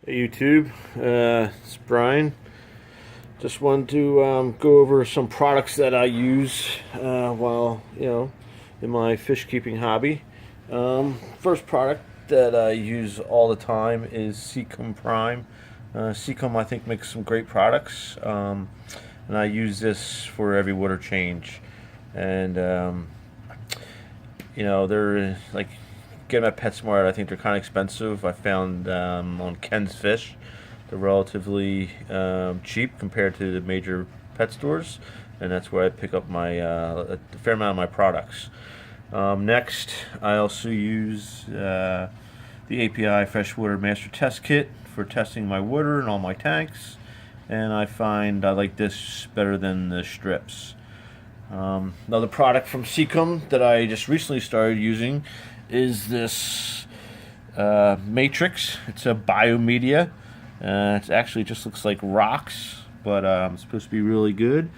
Hey YouTube, it's Brian. Just wanted to go over some products that I use while in my fish keeping hobby. First product that I use all the time is Seacom Prime. Seacom I think makes some great products, and I use this for every water change. And they're like get them at PetSmart. I think they're kind of expensive. I found on Ken's Fish, they're relatively cheap compared to the major pet stores, and that's where I pick up my a fair amount of my products. Next, I also use the API Freshwater Master Test Kit for testing my water in all my tanks, and I find I like this better than the strips. Another product from Seacom that I just recently started using is this matrix. It's a biomedia. It actually just looks like rocks, but it's supposed to be really good.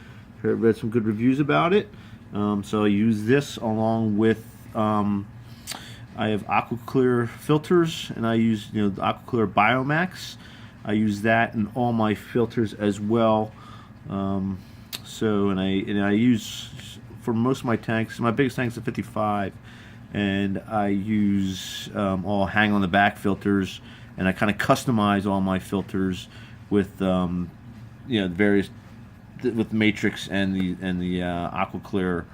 I read some good reviews about it. So I use this along with I have AquaClear filters, and I use the AquaClear Biomax. I use that in all my filters as well. And I use for most of my tanks. My biggest tank's a 55. And I use all hang on the back filters, and I kind of customize all my filters with various with Matrix and the AquaClear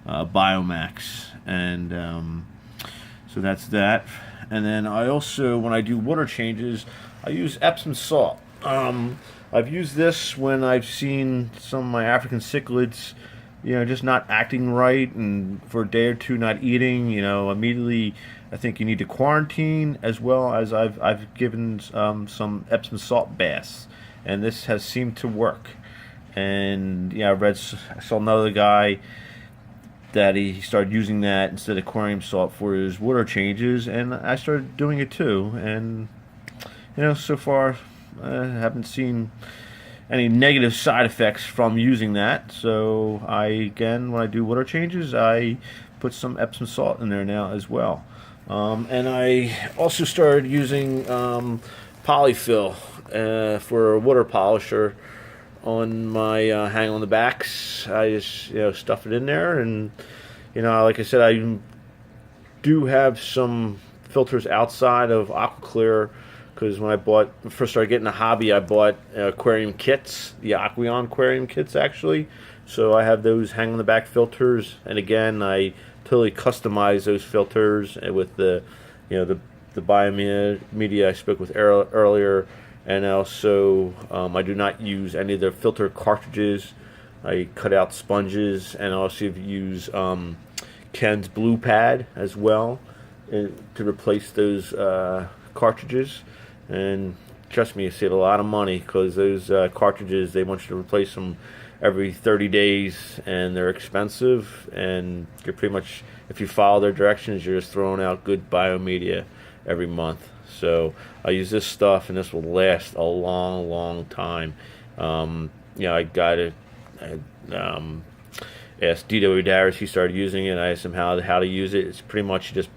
Biomax, and so that's that. And then I also, when I do water changes, I use Epsom salt. I've used this when I've seen some of my African cichlids just not acting right, and for a day or two not eating, immediately I think you need to quarantine, as well as I've given some Epsom salt baths, and this has seemed to work. And I saw another guy that he started using that instead of aquarium salt for his water changes, and I started doing it too, and so far I haven't seen any negative side effects from using that. So when I do water changes, I put some Epsom salt in there now as well. And I also started using polyfill for a water polisher on my hang on the backs. I just stuff it in there, and like I said, I do have some filters outside of AquaClear, because when I first started getting a hobby, I bought aquarium kits, the aquarium kits actually. So I have those hang on the back filters, and again, I totally customize those filters with the biomedia I spoke with earlier, and also I do not use any of the filter cartridges. I cut out sponges, and I also use Ken's Blue Pad as well to replace those cartridges. And trust me, you save a lot of money, because those cartridges, they want you to replace them every 30 days, and they're expensive, and you're pretty much, if you follow their directions, you're just throwing out good biomedia every month. So I use this stuff, and this will last a long time. I got it. I asked D.W. Darius, he started using it. I asked him how to use it. It's pretty much just,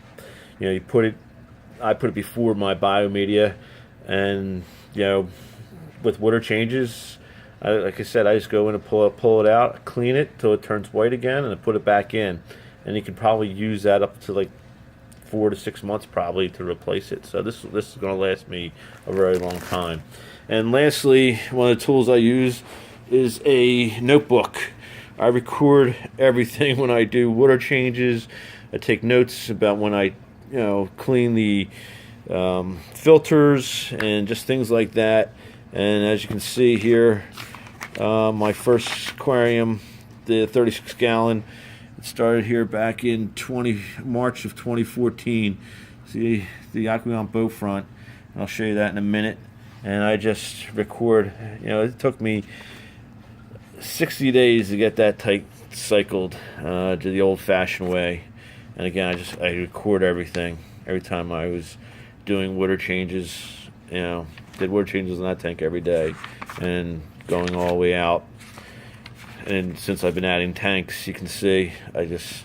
you put it, I put it before my biomedia, and with water changes, like I said, I just go in and pull it out, clean it till it turns white again, and I put it back in. And you can probably use that up to like 4 to 6 months probably to replace it. So this is going to last me a very long time. And lastly, one of the tools I use is a notebook. I record everything when I do water changes. I take notes about when I clean the filters and just things like that. And as you can see here, my first aquarium, the 36 gallon, it started here back in March of 2014. See the Aquarium boat front, and I'll show you that in a minute. And I just record, it took me 60 days to get that type cycled to the old-fashioned way. And again, I record everything every time I was doing water changes. Did water changes in that tank every day, and going all the way out. And since I've been adding tanks, you can see I just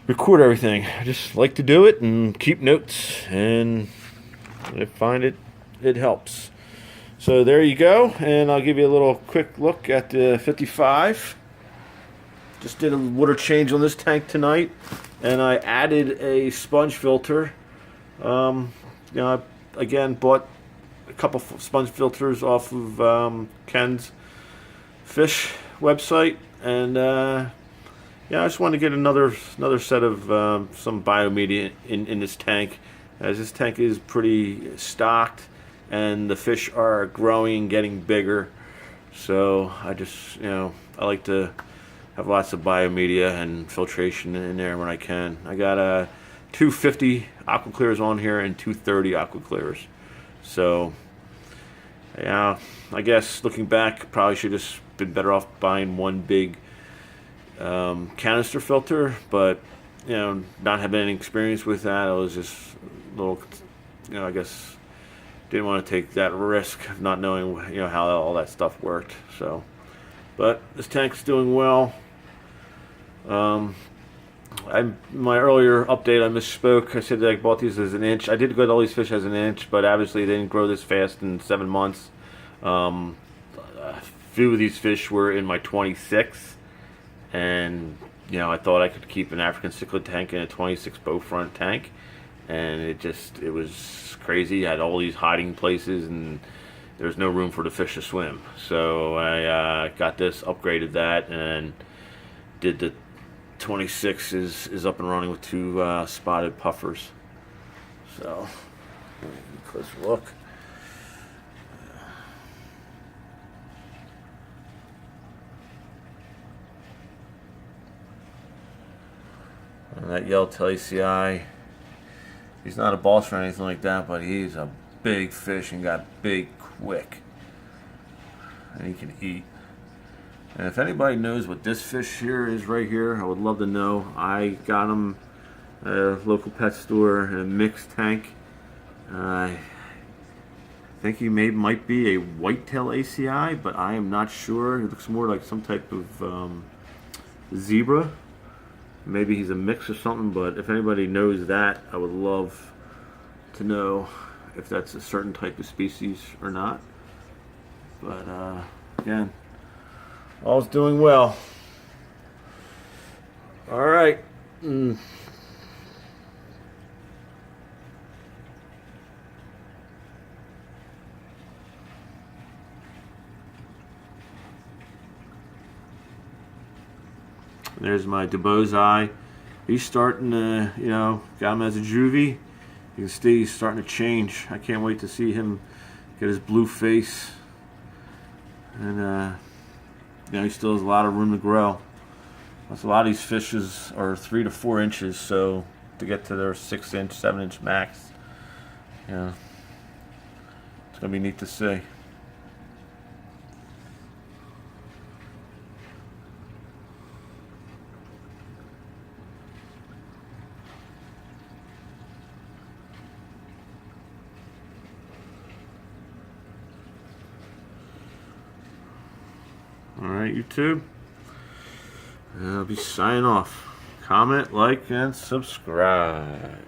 record everything. I just like to do it and keep notes, and I find it it helps. So there you go, and I'll give you a little quick look at the 55. Just did a water change on this tank tonight, and I added a sponge filter. I again bought a couple sponge filters off of Ken's fish website, and I just wanted to get another set of some biomedia in this tank, as this tank is pretty stocked and the fish are growing and getting bigger. So I just I like to have lots of biomedia and filtration in there when I can. I got 250 aqua clears on here and 230 aqua clears. So yeah, I guess looking back, probably should have been better off buying one big canister filter, but not having any experience with that, I was just a little, I guess didn't want to take that risk of not knowing how all that stuff worked. So, but this tank's doing well. My earlier update, I misspoke. I said that I bought these as an inch. I did get all these fish as an inch, but obviously they didn't grow this fast in 7 months. A few of these fish were in my 26, and I thought I could keep an African cichlid tank in a 26 bow front tank, and it was crazy. I had all these hiding places, and there was no room for the fish to swim. So I got this, upgraded that, and did the 26 is up and running with 2 spotted puffers. So closer look. And that yellowtail ACI, he's not a boss or anything like that, but he's a big fish and got big quick, and he can eat. And if anybody knows what this fish here is right here, I would love to know. I got him at a local pet store in a mixed tank. I think he might be a whitetail ACI, but I am not sure. It looks more like some type of zebra. Maybe he's a mix or something, but if anybody knows that, I would love to know if that's a certain type of species or not. But again, all's doing well. All right. There's my DeBose eye. He's starting to, got him as a juvie. You can see he's starting to change. I can't wait to see him get his blue face. And, he still has a lot of room to grow. That's a lot of these fishes are 3 to 4 inches, so to get to their 6-inch, 7-inch max, it's going to be neat to see. Alright, YouTube. I'll be signing off. Comment, like, and subscribe.